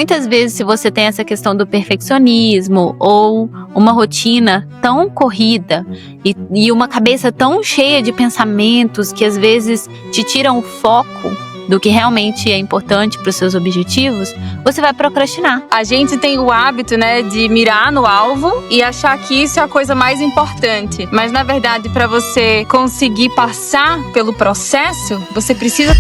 muitas vezes, se você tem essa questão do perfeccionismo ou uma rotina tão corrida e uma cabeça tão cheia de pensamentos que às vezes te tiram o foco do que realmente é importante para os seus objetivos, você vai procrastinar. A gente tem o hábito, né, de mirar no alvo e achar que isso é a coisa mais importante. Mas, na verdade, para você conseguir passar pelo processo, você precisa...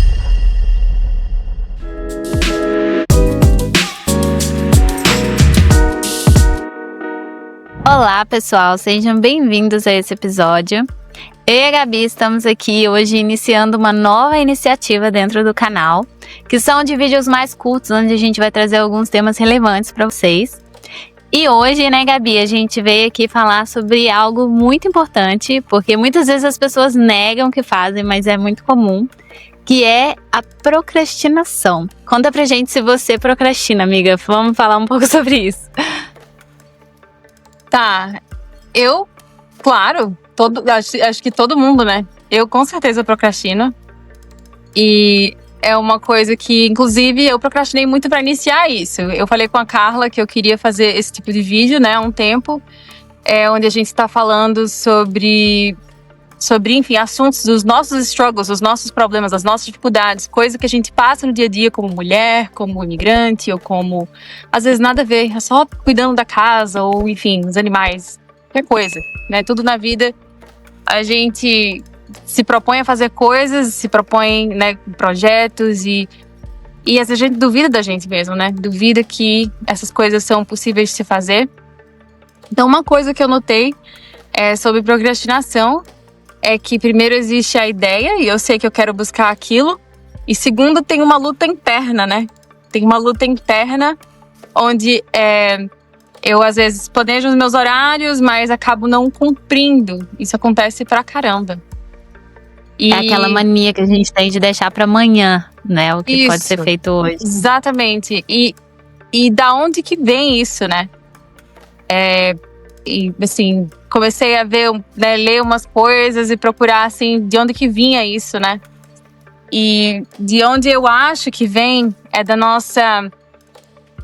Olá, pessoal, sejam bem-vindos a esse episódio. Eu e a Gabi estamos aqui hoje iniciando uma nova iniciativa dentro do canal, que são de vídeos mais curtos, onde a gente vai trazer alguns temas relevantes para vocês. E hoje, né, Gabi, a gente veio aqui falar sobre algo muito importante, porque muitas vezes as pessoas negam o que fazem, mas é muito comum, que é a procrastinação. Conta pra gente se você procrastina, amiga. Vamos falar um pouco sobre isso. Tá, claro, acho que todo mundo, né? Eu com certeza procrastino. E é uma coisa que, inclusive, eu procrastinei muito para iniciar isso. Eu falei com a Carla que eu queria fazer esse tipo de vídeo, né, há um tempo. Onde a gente está falando sobre, enfim, assuntos dos nossos struggles, dos nossos problemas, das nossas dificuldades. Coisa que a gente passa no dia a dia como mulher, como imigrante, ou como... Às vezes nada a ver, é só cuidando da casa, ou enfim, os animais. Qualquer coisa, né? Tudo na vida, a gente se propõe a fazer coisas, se propõe, né, projetos e às vezes a gente duvida da gente mesmo, né? Duvida que essas coisas são possíveis de se fazer. Então, uma coisa que eu notei sobre procrastinação é que primeiro existe a ideia e eu sei que eu quero buscar aquilo. E segundo, tem uma luta interna, né? Tem uma luta interna onde eu, às vezes, planejo os meus horários, mas acabo não cumprindo. Isso acontece pra caramba. É aquela mania que a gente tem de deixar pra amanhã, né? O que isso, pode ser feito hoje. Exatamente. E da onde que vem isso, né? E, assim, comecei a ver, né, ler umas coisas e procurar, assim, de onde que vinha isso, né? E de onde eu acho que vem é da nossa...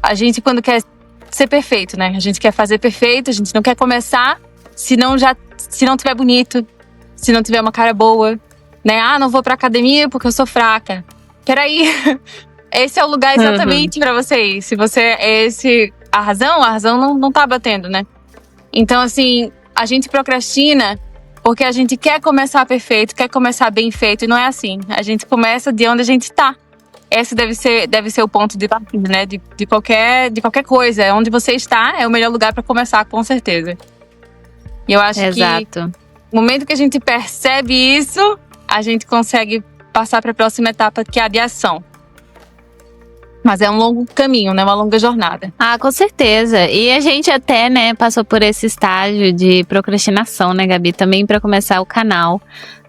A gente, quando quer ser perfeito, né? A gente quer fazer perfeito, a gente não quer começar se não tiver bonito, se não tiver uma cara boa, né? Ah, não vou pra academia porque eu sou fraca. Peraí, esse é o lugar exatamente pra você ir. Se você a razão não tá batendo, né? Então, assim, a gente procrastina porque a gente quer começar perfeito, quer começar bem feito, e não é assim. A gente começa de onde a gente tá. Esse deve ser o ponto de partida, né? De qualquer coisa. Onde você está é o melhor lugar para começar, com certeza. E eu acho que no momento que a gente percebe isso, a gente consegue passar para a próxima etapa, que é a de ação. Mas é um longo caminho, né? Uma longa jornada. Ah, com certeza. E a gente até, né, passou por esse estágio de procrastinação, né, Gabi? Também para começar o canal.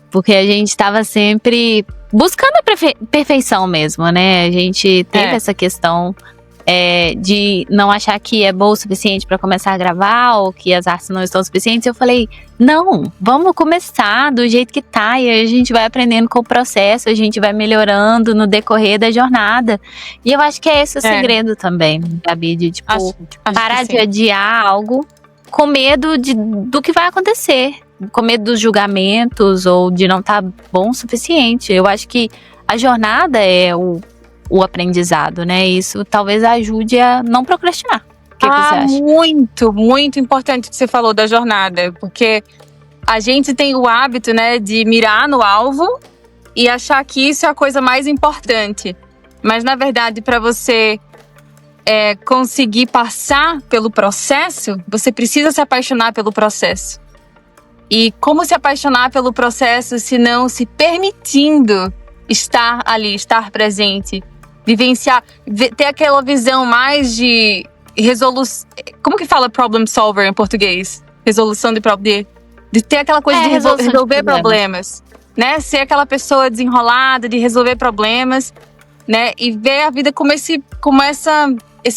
Porque a gente estava sempre buscando a perfeição mesmo, né? A gente teve essa questão de não achar que é bom o suficiente para começar a gravar ou que as artes não estão suficientes. Eu falei, não, vamos começar do jeito que tá. E aí a gente vai aprendendo com o processo, a gente vai melhorando no decorrer da jornada. E eu acho que é esse o segredo também, Gabi, de tipo, parar de adiar algo com medo do que vai acontecer. Com medo dos julgamentos ou de não estar bom o suficiente. Eu acho que a jornada é o aprendizado, né? Isso talvez ajude a não procrastinar. O que você acha? Muito, muito importante o que você falou da jornada. Porque a gente tem o hábito, né, de mirar no alvo e achar que isso é a coisa mais importante. Mas, na verdade, para você conseguir passar pelo processo, você precisa se apaixonar pelo processo. E como se apaixonar pelo processo se não se permitindo estar ali, estar presente, vivenciar, ter aquela visão mais de resolução. Como que fala problem solver em português? Resolução de problema. De ter aquela coisa de resolver problemas, né? Ser aquela pessoa desenrolada, de resolver problemas, né? E ver a vida como esse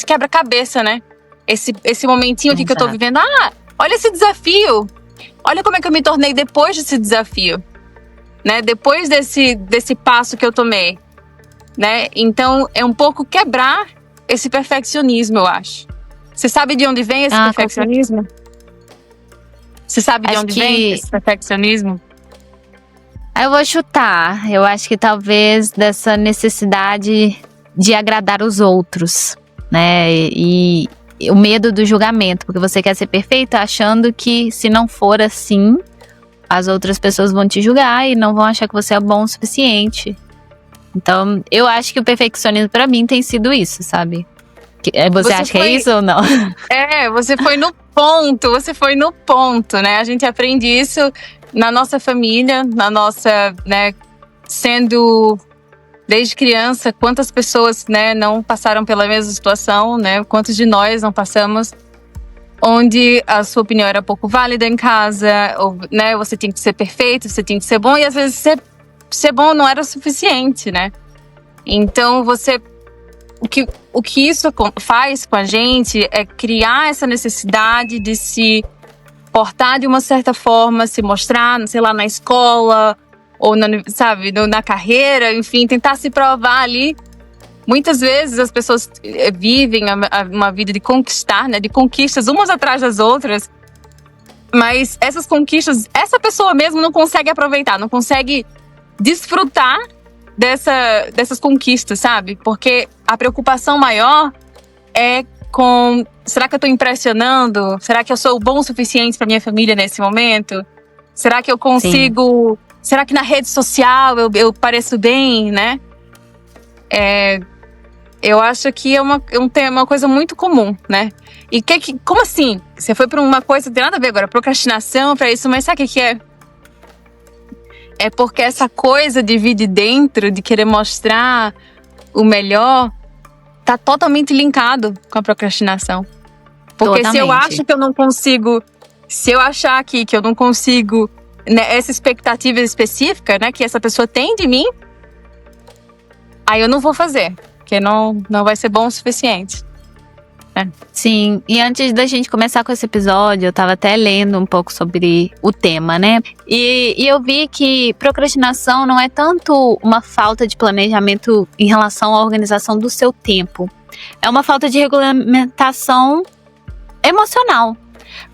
quebra-cabeça, né? Esse momentinho aqui que eu tô vivendo. Ah, olha esse desafio. Olha como é que eu me tornei depois desse desafio, né? Depois desse passo que eu tomei, né? Então, é um pouco quebrar esse perfeccionismo, eu acho. Você sabe de onde vem esse perfeccionismo? Você sabe de onde vem esse perfeccionismo? Eu vou chutar. Eu acho que talvez dessa necessidade de agradar os outros, né? E o medo do julgamento, porque você quer ser perfeita achando que se não for assim, as outras pessoas vão te julgar e não vão achar que você é bom o suficiente. Então, eu acho que o perfeccionismo pra mim tem sido isso, sabe? Você acha que é isso ou não? Você foi no ponto, né? A gente aprende isso na nossa família, na nossa, né, sendo desde criança, quantas pessoas, né, não passaram pela mesma situação, né? Quantos de nós não passamos, onde a sua opinião era pouco válida em casa, ou, né, você tinha que ser perfeito, você tinha que ser bom, e às vezes ser bom não era o suficiente, né? Então o que isso faz com a gente é criar essa necessidade de se portar de uma certa forma, se mostrar, sei lá, na escola, ou na carreira, enfim, tentar se provar ali. Muitas vezes as pessoas vivem uma vida de conquistar, né, de conquistas umas atrás das outras, mas essas conquistas, essa pessoa mesmo não consegue aproveitar, não consegue desfrutar dessas conquistas, sabe? Porque a preocupação maior é com: será que eu tô impressionando? Será que eu sou bom o suficiente pra minha família nesse momento? Será que eu consigo? Sim. Será que na rede social eu pareço bem, né? Eu acho que é uma coisa muito comum, né? E como assim? Você foi pra uma coisa que não tem nada a ver agora, procrastinação pra isso, mas sabe o que é? É porque essa coisa de vir de dentro, de querer mostrar o melhor, tá totalmente linkado com a procrastinação. Porque se eu acho que eu não consigo, se eu achar aqui que eu não consigo, né, essa expectativa específica, né, que essa pessoa tem de mim, aí eu não vou fazer, porque não vai ser bom o suficiente. Sim, e antes da gente começar com esse episódio, eu tava até lendo um pouco sobre o tema, né? E eu vi que procrastinação não é tanto uma falta de planejamento em relação à organização do seu tempo. É uma falta de regulamentação emocional.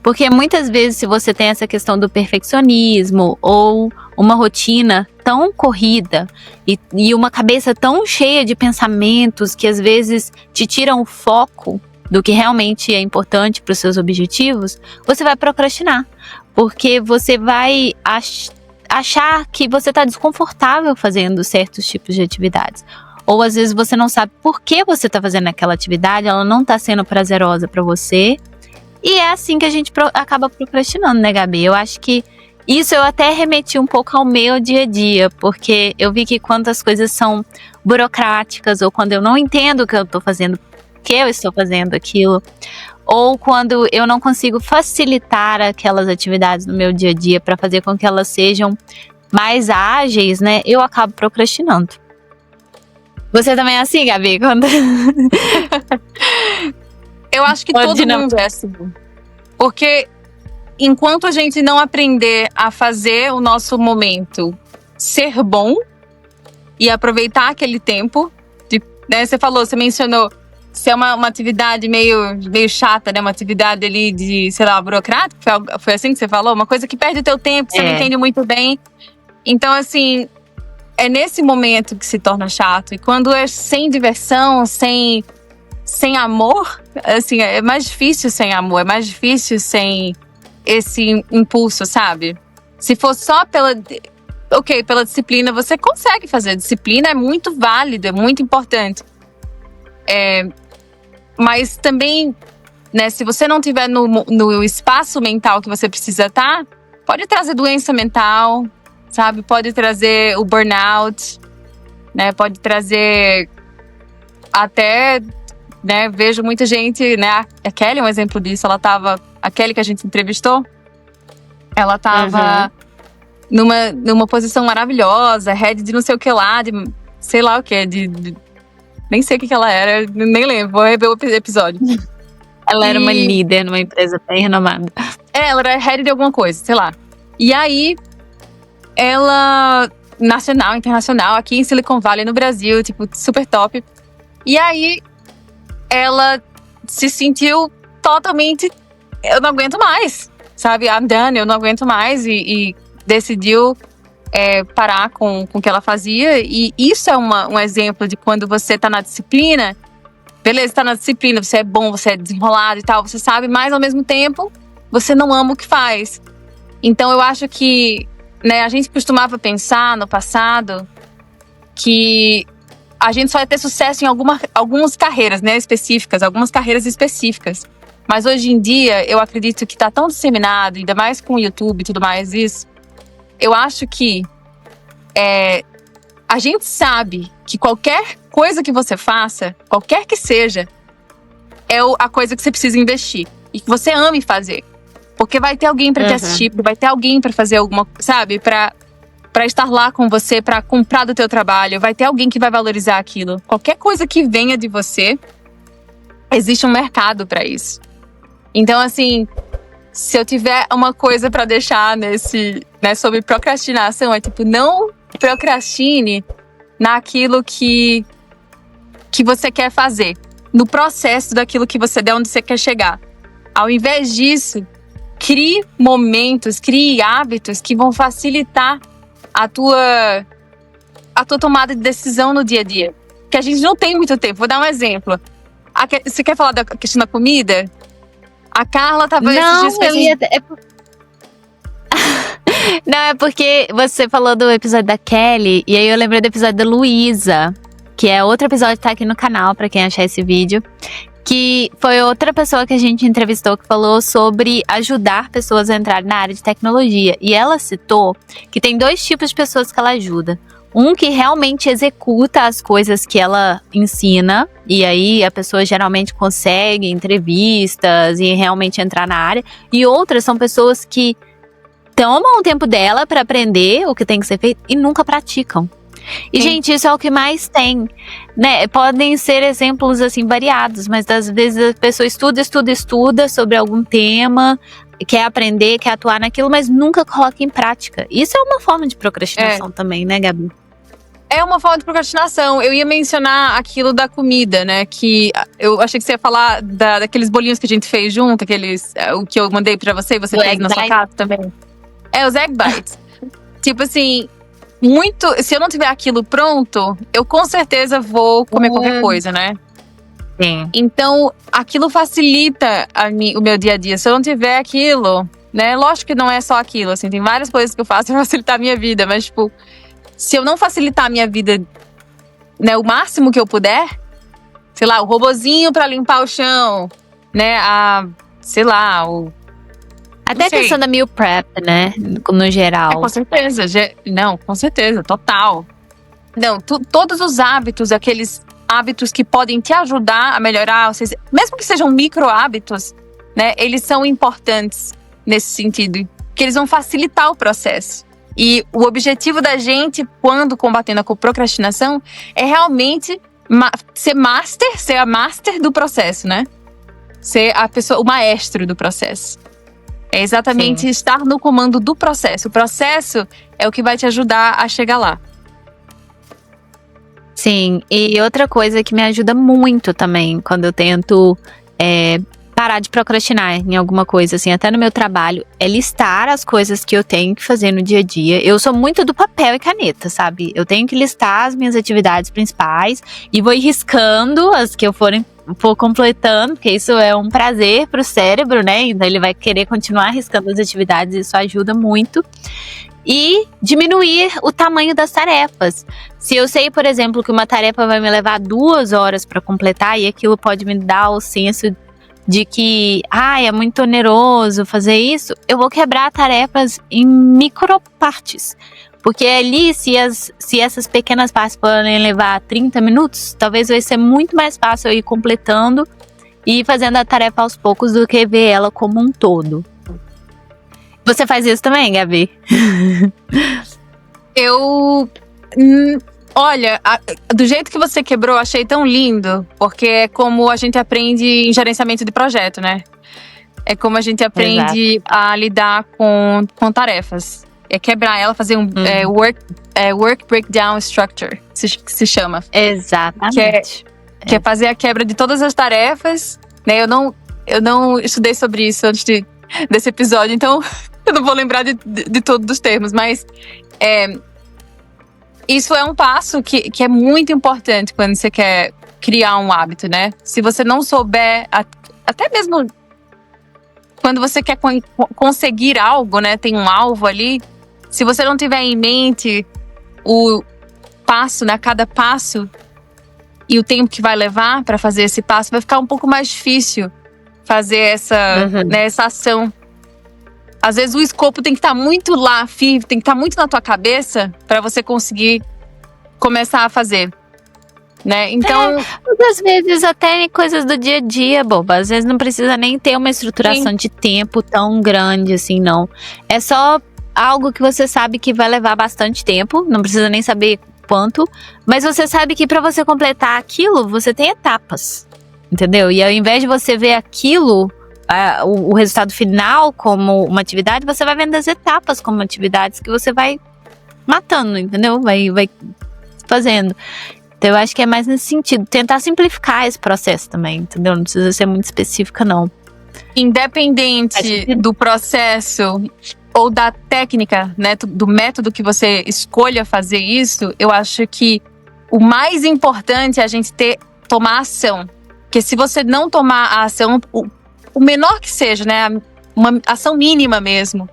Porque muitas vezes, se você tem essa questão do perfeccionismo ou uma rotina tão corrida e uma cabeça tão cheia de pensamentos que às vezes te tiram o foco do que realmente é importante para os seus objetivos, você vai procrastinar. Porque você vai achar que você está desconfortável fazendo certos tipos de atividades. Ou às vezes você não sabe por que você está fazendo aquela atividade, ela não está sendo prazerosa para você. E é assim que a gente acaba procrastinando, né, Gabi? Eu acho que isso eu até remeti um pouco ao meu dia a dia, porque eu vi que quando as coisas são burocráticas, ou quando eu não entendo o que eu estou fazendo, que eu estou fazendo aquilo, ou quando eu não consigo facilitar aquelas atividades no meu dia a dia para fazer com que elas sejam mais ágeis, né, eu acabo procrastinando. Você também é assim, Gabi? Eu acho que todo mundo é assim. Porque enquanto a gente não aprender a fazer o nosso momento ser bom e aproveitar aquele tempo, né, você mencionou, se é uma atividade meio chata, né? Uma atividade ali de, sei lá, burocrática, foi assim que você falou? Uma coisa que perde o teu tempo, você não entende muito bem. Então, assim, é nesse momento que se torna chato. E quando é sem diversão, sem amor, assim, é mais difícil sem amor, é mais difícil sem esse impulso, sabe? Se for só pela disciplina, você consegue fazer. Disciplina é muito válida, é muito importante. Mas também, né, se você não tiver no espaço mental que você precisa estar, pode trazer doença mental, sabe? Pode trazer o burnout, né? Pode trazer até, né? Vejo muita gente, né? A Kelly é um exemplo disso. A Kelly que a gente entrevistou, ela tava numa posição maravilhosa, head de não sei o que lá, de sei lá o que, nem sei o que ela era, nem lembro, vou rever o episódio. Ela era uma líder numa empresa bem renomada. Ela era head de alguma coisa, sei lá. E aí, ela, nacional, internacional, aqui em Silicon Valley, no Brasil, tipo, super top. E aí, ela se sentiu totalmente, eu não aguento mais, sabe? I'm done, eu não aguento mais, e decidiu parar com o que ela fazia. E isso é um exemplo de quando você tá na disciplina, beleza, tá na disciplina, você é bom, você é desenrolado e tal, você sabe, mas ao mesmo tempo, você não ama o que faz. Então eu acho que, né, a gente costumava pensar no passado que a gente só ia ter sucesso em algumas carreiras, né, específicas, algumas carreiras específicas. Mas hoje em dia, eu acredito que tá tão disseminado, ainda mais com o YouTube e tudo mais isso, eu acho que a gente sabe que qualquer coisa que você faça, qualquer que seja, é a coisa que você precisa investir. E que você ame fazer. Porque vai ter alguém pra te assistir, vai ter alguém pra fazer alguma, sabe? Pra estar lá com você, pra comprar do teu trabalho. Vai ter alguém que vai valorizar aquilo. Qualquer coisa que venha de você, existe um mercado pra isso. Então, assim, se eu tiver uma coisa pra deixar sobre procrastinação, é tipo, não procrastine naquilo que você quer fazer. No processo daquilo que você der, onde você quer chegar. Ao invés disso, crie momentos, crie hábitos que vão facilitar a tua tomada de decisão no dia a dia. Porque a gente não tem muito tempo. Vou dar um exemplo. Você quer falar da questão da comida? A Carla tava esses dias... Não, é porque você falou do episódio da Kelly, e aí eu lembrei do episódio da Luísa, que é outro episódio que tá aqui no canal, pra quem achar esse vídeo. Que foi outra pessoa que a gente entrevistou que falou sobre ajudar pessoas a entrarem na área de tecnologia. E ela citou que tem 2 tipos de pessoas que ela ajuda. Um que realmente executa as coisas que ela ensina, e aí a pessoa geralmente consegue entrevistas e realmente entrar na área. E outras são pessoas que tomam o tempo dela para aprender o que tem que ser feito e nunca praticam. E, gente, isso é o que mais tem, né? Podem ser exemplos, assim, variados, mas às vezes a pessoa estuda sobre algum tema, quer aprender, quer atuar naquilo, mas nunca coloca em prática. Isso é uma forma de procrastinação também, né, Gabi? É uma forma de procrastinação. Eu ia mencionar aquilo da comida, né? Que eu achei que você ia falar daqueles bolinhos que a gente fez junto, o que eu mandei pra você e você fez na sua casa também. Os egg bites. Tipo assim... se eu não tiver aquilo pronto, eu com certeza vou comer qualquer coisa, né? Sim. Então, aquilo facilita o meu dia a dia. Se eu não tiver aquilo, né? Lógico que não é só aquilo, assim, tem várias coisas que eu faço pra facilitar a minha vida, mas, tipo, se eu não facilitar a minha vida, né, o máximo que eu puder, sei lá, o robozinho pra limpar o chão, né? Até a questão da meal prep, né? No geral. Com certeza. Não, com certeza, total. Não, todos os hábitos, aqueles hábitos que podem te ajudar a melhorar, mesmo que sejam micro hábitos, né? Eles são importantes nesse sentido, que eles vão facilitar o processo. E o objetivo da gente, quando combatendo a procrastinação, é realmente ser a master do processo, né? Ser o maestro do processo. É exatamente estar no comando do processo. O processo é o que vai te ajudar a chegar lá. Sim, e outra coisa que me ajuda muito também, quando eu tento parar de procrastinar em alguma coisa, assim, até no meu trabalho, é listar as coisas que eu tenho que fazer no dia a dia. Eu sou muito do papel e caneta, sabe? Eu tenho que listar as minhas atividades principais e vou ir riscando as que eu for completando, porque isso é um prazer pro cérebro, né? Então ele vai querer continuar riscando as atividades, isso ajuda muito. E diminuir o tamanho das tarefas. Se eu sei, por exemplo, que uma tarefa vai me levar 2 horas para completar e aquilo pode me dar o senso de que é muito oneroso fazer isso, eu vou quebrar tarefas em micropartes. Porque ali, se essas pequenas partes podem levar 30 minutos, talvez vai ser muito mais fácil eu ir completando e fazendo a tarefa aos poucos do que ver ela como um todo. Você faz isso também, Gabi? Olha, do jeito que você quebrou, achei tão lindo, porque é como a gente aprende em gerenciamento de projeto, né? É como a gente aprende a lidar com tarefas. É quebrar ela, fazer um work breakdown structure, que se chama. Exatamente. que é fazer a quebra de todas as tarefas, né? Eu não estudei sobre isso antes desse episódio, então eu não vou lembrar de todos os termos, mas isso é um passo que é muito importante quando você quer criar um hábito, né? Se você não souber, até mesmo quando você quer conseguir algo, né? Tem um alvo ali. Se você não tiver em mente o passo, né? Cada passo e o tempo que vai levar para fazer esse passo, vai ficar um pouco mais difícil fazer essa ação. Às vezes o escopo tem que estar muito lá, firme, tem que estar muito na tua cabeça para você conseguir começar a fazer, né? Então, às vezes até coisas do dia a dia, boba. Às vezes não precisa nem ter uma estruturação de tempo tão grande assim, não. É só algo que você sabe que vai levar bastante tempo, não precisa nem saber quanto, mas você sabe que para você completar aquilo, você tem etapas, entendeu? E ao invés de você ver aquilo, o resultado final como uma atividade, você vai vendo as etapas como atividades que você vai matando, entendeu? Vai fazendo. Então eu acho que é mais nesse sentido, tentar simplificar esse processo também, entendeu? Não precisa ser muito específica, não. Independente do processo ou da técnica, né, do método que você escolha fazer isso, eu acho que o mais importante é a gente tomar ação. Porque se você não tomar a ação, o menor que seja, né, uma ação mínima mesmo,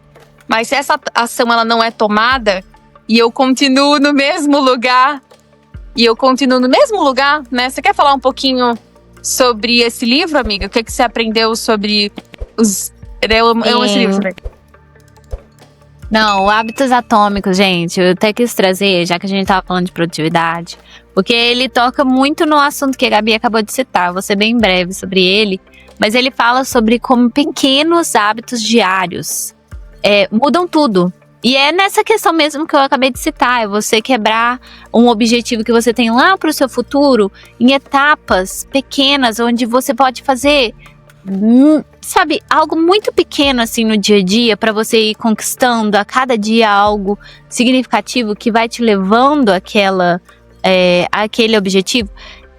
mas se essa ação ela não é tomada e eu continuo no mesmo lugar, né? Você quer falar um pouquinho sobre esse livro, amiga? O que você aprendeu sobre os... Eu amo esse livro também. Não, Hábitos Atômicos, gente, eu até quis trazer, já que a gente tava falando de produtividade, porque ele toca muito no assunto que a Gabi acabou de citar, vou ser bem breve sobre ele, mas ele fala sobre como pequenos hábitos diários mudam tudo. E é nessa questão mesmo que eu acabei de citar, é você quebrar um objetivo que você tem lá para o seu futuro em etapas pequenas, onde você pode fazer, sabe, algo muito pequeno assim no dia a dia, para você ir conquistando a cada dia algo significativo que vai te levando àquele objetivo.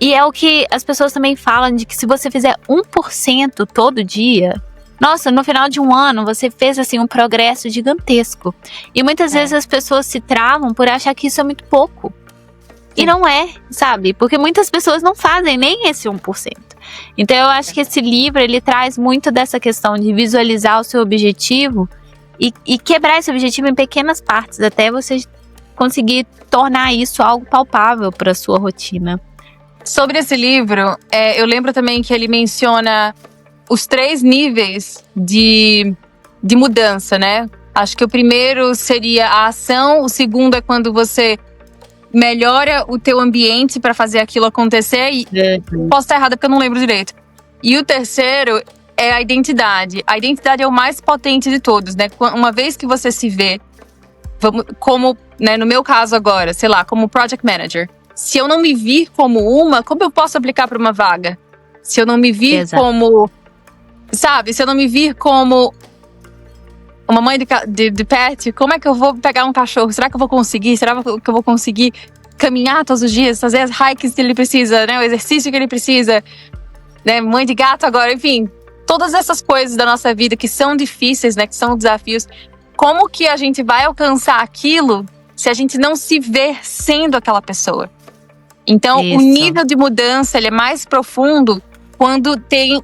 E é o que as pessoas também falam, de que se você fizer 1% todo dia, nossa, no final de um ano você fez assim um progresso gigantesco. E muitas vezes as pessoas se travam por achar que isso é muito pouco. E não é, sabe? Porque muitas pessoas não fazem nem esse 1%. Então eu acho que esse livro, ele traz muito dessa questão de visualizar o seu objetivo e quebrar esse objetivo em pequenas partes, até você conseguir tornar isso algo palpável para a sua rotina. Sobre esse livro, eu lembro também que ele menciona os 3 níveis de mudança, né? Acho que o primeiro seria a ação, o segundo é quando você melhora o teu ambiente para fazer aquilo acontecer, e posso estar errada porque eu não lembro direito. E o terceiro é a identidade. A identidade é o mais potente de todos, né? Uma vez que você se vê como, né, no meu caso agora, sei lá, como project manager, se eu não me vir como eu posso aplicar para uma vaga? Se eu não me vir como, sabe, se eu não me vir como uma mãe de pet, como é que eu vou pegar um cachorro? Será que eu vou conseguir? Será que eu vou conseguir caminhar todos os dias, fazer as hikes que ele precisa, né? O exercício que ele precisa, né? Mãe de gato agora, enfim. Todas essas coisas da nossa vida que são difíceis, né? Que são desafios. Como que a gente vai alcançar aquilo se a gente não se vê sendo aquela pessoa? Então, o nível de mudança, ele é mais profundo quando tem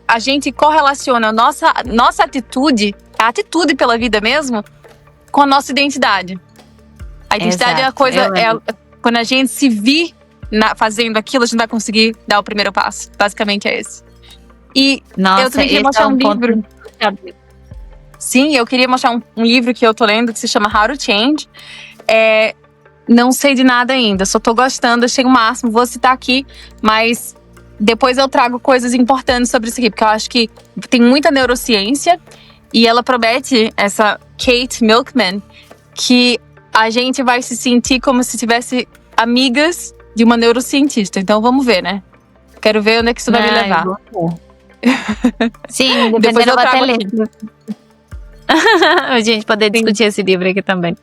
a gente correlaciona a nossa atitude, a atitude pela vida mesmo, com a nossa identidade. A identidade é a coisa, quando a gente se vir fazendo aquilo, a gente vai conseguir dar o primeiro passo. Basicamente é esse. E eu também queria mostrar um livro. Sim, eu queria mostrar um livro que eu tô lendo, que se chama How to Change. Não sei de nada ainda, só tô gostando, achei o máximo, vou citar aqui, mas depois eu trago coisas importantes sobre isso aqui, porque eu acho que tem muita neurociência e ela promete, essa Kate Milkman, que a gente vai se sentir como se tivesse amigas de uma neurocientista. Então vamos ver, né? Quero ver onde é que isso vai me levar. Sim, depois eu vou até ler. A gente poder discutir esse livro aqui também.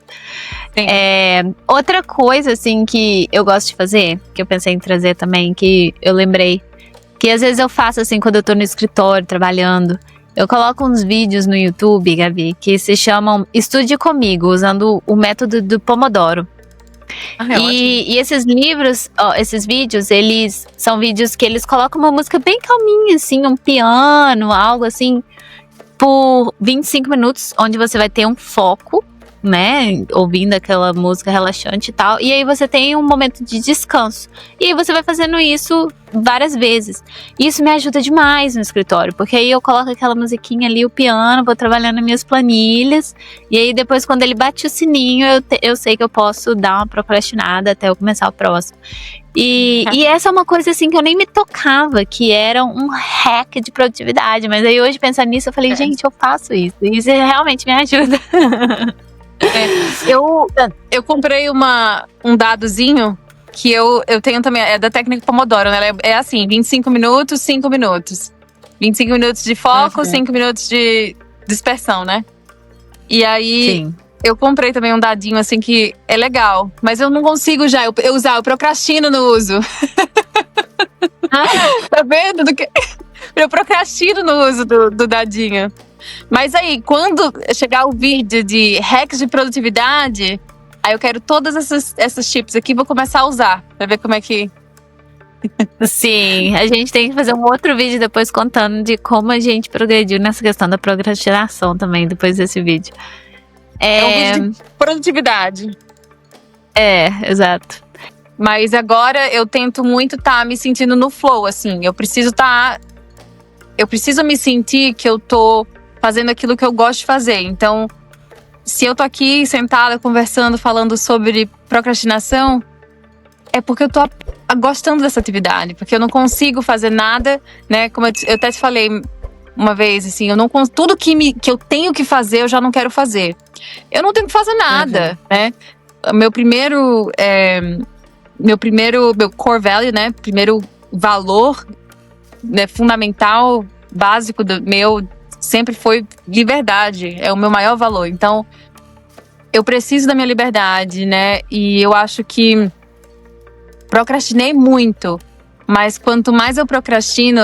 Sim. Outra coisa, assim, que eu gosto de fazer, que eu pensei em trazer também, que eu lembrei, que às vezes eu faço, assim, quando eu tô no escritório, trabalhando, eu coloco uns vídeos no YouTube, Gabi, que se chamam Estude Comigo, usando o método do Pomodoro. E esses livros, esses vídeos, eles são vídeos que eles colocam uma música bem calminha, assim, um piano, algo assim, por 25 minutos, onde você vai ter um foco, né, ouvindo aquela música relaxante e tal, e aí você tem um momento de descanso, e aí você vai fazendo isso várias vezes. Isso me ajuda demais no escritório, porque aí eu coloco aquela musiquinha ali, o piano, vou trabalhando nas minhas planilhas, e aí depois quando ele bate o sininho, eu sei que eu posso dar uma procrastinada até eu começar o próximo. E essa é uma coisa assim que eu nem me tocava, que era um hack de produtividade, mas aí hoje pensando nisso eu falei, gente, eu faço isso, e isso realmente me ajuda. Eu comprei um dadozinho que eu tenho também, é da técnica Pomodoro, né? É assim, 25 minutos, 5 minutos. 25 minutos de foco, 5 minutos de dispersão, né? E aí, Sim. eu comprei também um dadinho assim que é legal, mas eu não consigo já eu procrastino no uso. Tá vendo? Eu procrastino no uso do dadinho. Mas aí, quando chegar o vídeo de hacks de produtividade, aí eu quero todas essas chips aqui, vou começar a usar, pra ver como é que... Sim, a gente tem que fazer um outro vídeo depois contando de como a gente progrediu nessa questão da procrastinação também, depois desse vídeo. É um vídeo de produtividade. Exato. Mas agora eu tento muito estar me sentindo no flow, assim. Eu preciso me sentir que eu tô fazendo aquilo que eu gosto de fazer. Então, se eu tô aqui sentada, conversando, falando sobre procrastinação, é porque eu tô gostando dessa atividade. Porque eu não consigo fazer nada, né? Como eu até te falei uma vez, assim, tudo que eu tenho que fazer, eu já não quero fazer. Eu não tenho que fazer nada, né? Meu core value, né? Primeiro valor, né, fundamental, básico sempre foi liberdade. É o meu maior valor. Então, eu preciso da minha liberdade, né? E eu acho que procrastinei muito. Mas quanto mais eu procrastino,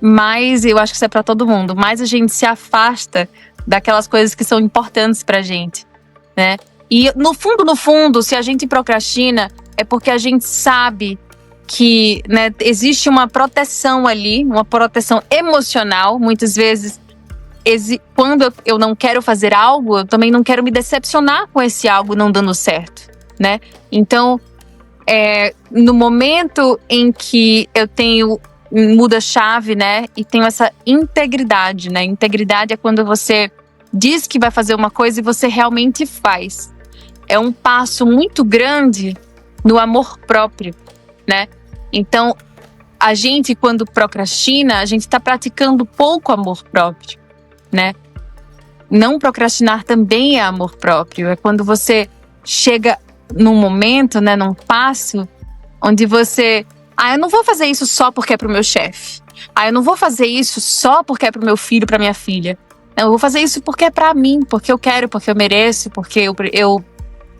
mais, eu acho que isso é pra todo mundo, mais a gente se afasta daquelas coisas que são importantes pra gente, né? E no fundo, se a gente procrastina, é porque a gente sabe que, né, existe uma proteção ali, uma proteção emocional. Muitas vezes, quando eu não quero fazer algo, eu também não quero me decepcionar com esse algo não dando certo, né? Então, no momento em que eu muda a chave, né, e tenho essa integridade, né? Integridade é quando você diz que vai fazer uma coisa e você realmente faz. É um passo muito grande no amor próprio, né? Então, a gente, quando procrastina, a gente está praticando pouco amor próprio, né? Não procrastinar também é amor próprio. É quando você chega num momento, né, num passo, onde você... eu não vou fazer isso só porque é pro meu chefe. Eu não vou fazer isso só porque é pro meu filho, pra minha filha. Eu vou fazer isso porque é pra mim, porque eu quero, porque eu mereço, porque eu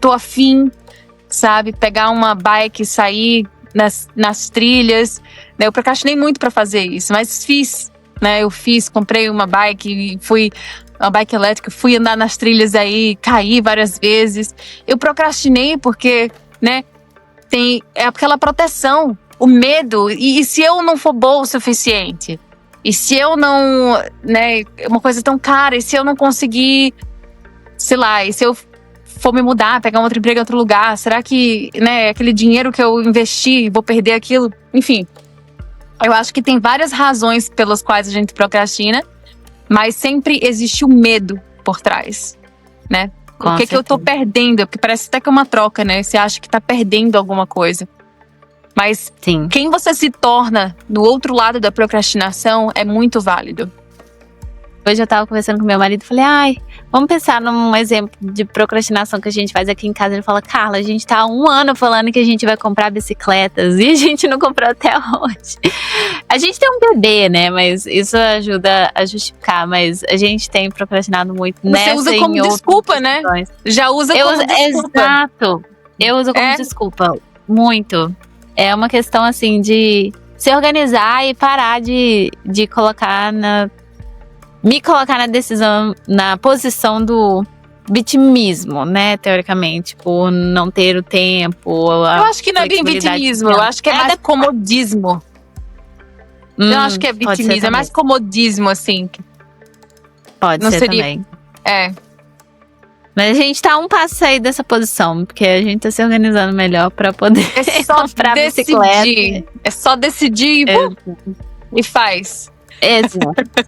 tô afim, sabe? Pegar uma bike e sair nas trilhas. Eu procrastinei muito pra fazer isso, mas fiz, né? Comprei uma bike e uma bike elétrica, fui andar nas trilhas aí, caí várias vezes. Eu procrastinei porque, né, tem aquela proteção, o medo. E se eu não for boa o suficiente? E se eu não, né, uma coisa tão cara, e se eu não conseguir, sei lá, e se eu for me mudar, pegar um outro emprego em outro lugar, será que, né, aquele dinheiro que eu investi, vou perder aquilo? Enfim, eu acho que tem várias razões pelas quais a gente procrastina, mas sempre existe o medo por trás, né? O que eu tô perdendo? Porque parece até que é uma troca, né? Você acha que tá perdendo alguma coisa. Mas sim, quem você se torna no outro lado da procrastinação é muito válido. Hoje eu tava conversando com meu marido e falei, ai, vamos pensar num exemplo de procrastinação que a gente faz aqui em casa. Ele fala, Carla, a gente tá há 1 ano falando que a gente vai comprar bicicletas e a gente não comprou até hoje. A gente tem um bebê, né? Mas isso ajuda a justificar. Mas a gente tem procrastinado muito nessa. Você usa como desculpa, né? Já usa como desculpa. Exato. Eu uso como desculpa. Muito. É uma questão, assim, de se organizar e parar de colocar me colocar na decisão, na posição do vitimismo, né, teoricamente, por não ter o tempo. Eu acho que não é bem vitimismo, eu acho que é mais comodismo. Eu acho que é vitimismo, é mais comodismo, assim. Pode ser também. Mas a gente tá um passo aí dessa posição, porque a gente tá se organizando melhor pra poder comprar bicicleta. É só decidir e faz.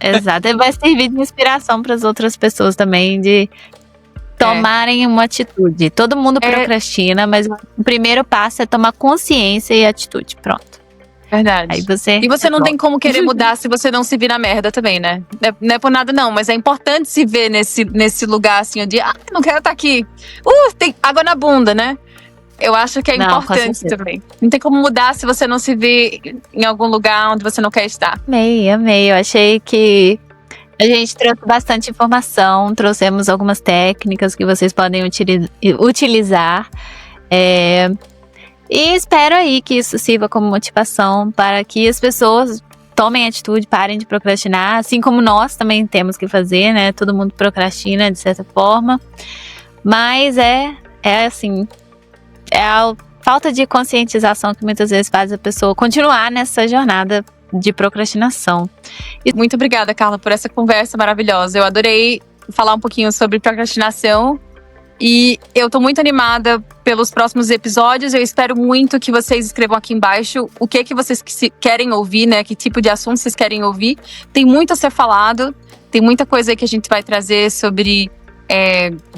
Exato. E vai servir de inspiração para as outras pessoas também, de tomarem uma atitude. Todo mundo procrastina, mas o primeiro passo é tomar consciência e atitude. Pronto. Verdade. Aí você e você não tem como querer mudar se você não se vir na merda também, né? Não é por nada não, mas é importante se ver nesse lugar assim, de não quero estar aqui. Tem água na bunda, né? Eu acho que é importante também. Não tem como mudar se você não se vê em algum lugar onde você não quer estar. Amei. Eu achei que a gente trouxe bastante informação, trouxemos algumas técnicas que vocês podem utilizar. E espero aí que isso sirva como motivação para que as pessoas tomem atitude, parem de procrastinar, assim como nós também temos que fazer, né? Todo mundo procrastina de certa forma. Mas é assim, é a falta de conscientização que muitas vezes faz a pessoa continuar nessa jornada de procrastinação. Muito obrigada, Carla, por essa conversa maravilhosa. Eu adorei falar um pouquinho sobre procrastinação. E eu tô muito animada pelos próximos episódios. Eu espero muito que vocês escrevam aqui embaixo o que vocês querem ouvir, né? Que tipo de assunto vocês querem ouvir. Tem muito a ser falado. Tem muita coisa aí que a gente vai trazer sobre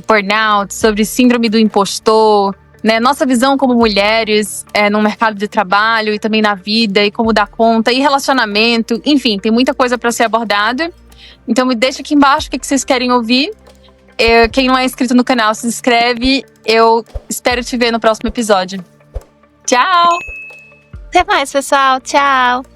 burnout, sobre síndrome do impostor, né? Nossa visão como mulheres no mercado de trabalho e também na vida, e como dar conta, e relacionamento. Enfim, tem muita coisa para ser abordada. Então me deixa aqui embaixo o que vocês querem ouvir. Quem não é inscrito no canal, se inscreve. Eu espero te ver no próximo episódio. Tchau! Até mais, pessoal. Tchau!